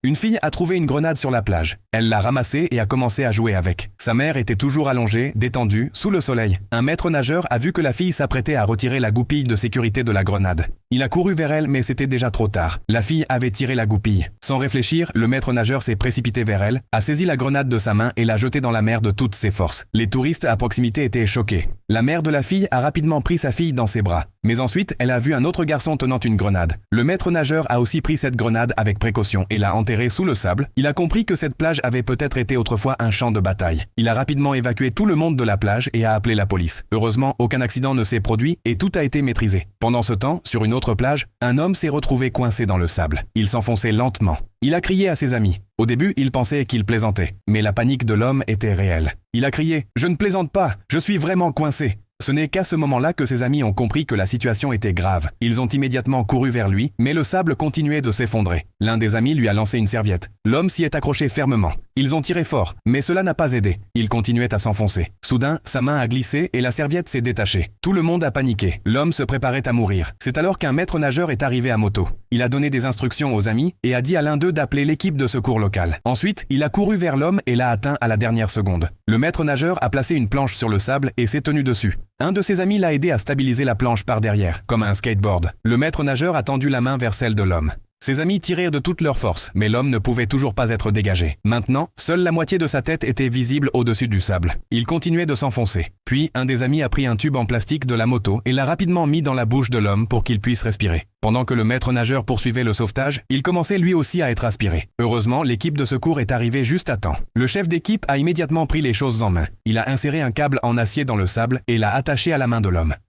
Une fille a trouvé une grenade sur la plage. Elle l'a ramassée et a commencé à jouer avec. Sa mère était toujours allongée, détendue, sous le soleil. Un maître nageur a vu que la fille s'apprêtait à retirer la goupille de sécurité de la grenade. Il a couru vers elle, mais c'était déjà trop tard. La fille avait tiré la goupille. Sans réfléchir, le maître nageur s'est précipité vers elle, a saisi la grenade de sa main et l'a jetée dans la mer de toutes ses forces. Les touristes à proximité étaient choqués. La mère de la fille a rapidement pris sa fille dans ses bras. Mais ensuite, elle a vu un autre garçon tenant une grenade. Le maître nageur a aussi pris cette grenade avec précaution et l'a enterrée sous le sable. Il a compris que cette plage avait peut-être été autrefois un champ de bataille. Il a rapidement évacué tout le monde de la plage et a appelé la police. Heureusement, aucun accident ne s'est produit et tout a été maîtrisé. Pendant ce temps, sur une autre plage, un homme s'est retrouvé coincé dans le sable. Il s'enfonçait lentement. Il a crié à ses amis. Au début, il pensait qu'il plaisantait. Mais la panique de l'homme était réelle. Il a crié « Je ne plaisante pas, je suis vraiment coincé !» Ce n'est qu'à ce moment-là que ses amis ont compris que la situation était grave. Ils ont immédiatement couru vers lui, mais le sable continuait de s'effondrer. L'un des amis lui a lancé une serviette. L'homme s'y est accroché fermement. Ils ont tiré fort, mais cela n'a pas aidé. Il continuait à s'enfoncer. Soudain, sa main a glissé et la serviette s'est détachée. Tout le monde a paniqué. L'homme se préparait à mourir. C'est alors qu'un maître nageur est arrivé à moto. Il a donné des instructions aux amis et a dit à l'un d'eux d'appeler l'équipe de secours locale. Ensuite, il a couru vers l'homme et l'a atteint à la dernière seconde. Le maître nageur a placé une planche sur le sable et s'est tenu dessus. Un de ses amis l'a aidé à stabiliser la planche par derrière, comme un skateboard. Le maître nageur a tendu la main vers celle de l'homme. Ses amis tirèrent de toute leur force, mais l'homme ne pouvait toujours pas être dégagé. Maintenant, seule la moitié de sa tête était visible au-dessus du sable. Il continuait de s'enfoncer. Puis, un des amis a pris un tube en plastique de la moto et l'a rapidement mis dans la bouche de l'homme pour qu'il puisse respirer. Pendant que le maître nageur poursuivait le sauvetage, il commençait lui aussi à être aspiré. Heureusement, l'équipe de secours est arrivée juste à temps. Le chef d'équipe a immédiatement pris les choses en main. Il a inséré un câble en acier dans le sable et l'a attaché à la main de l'homme.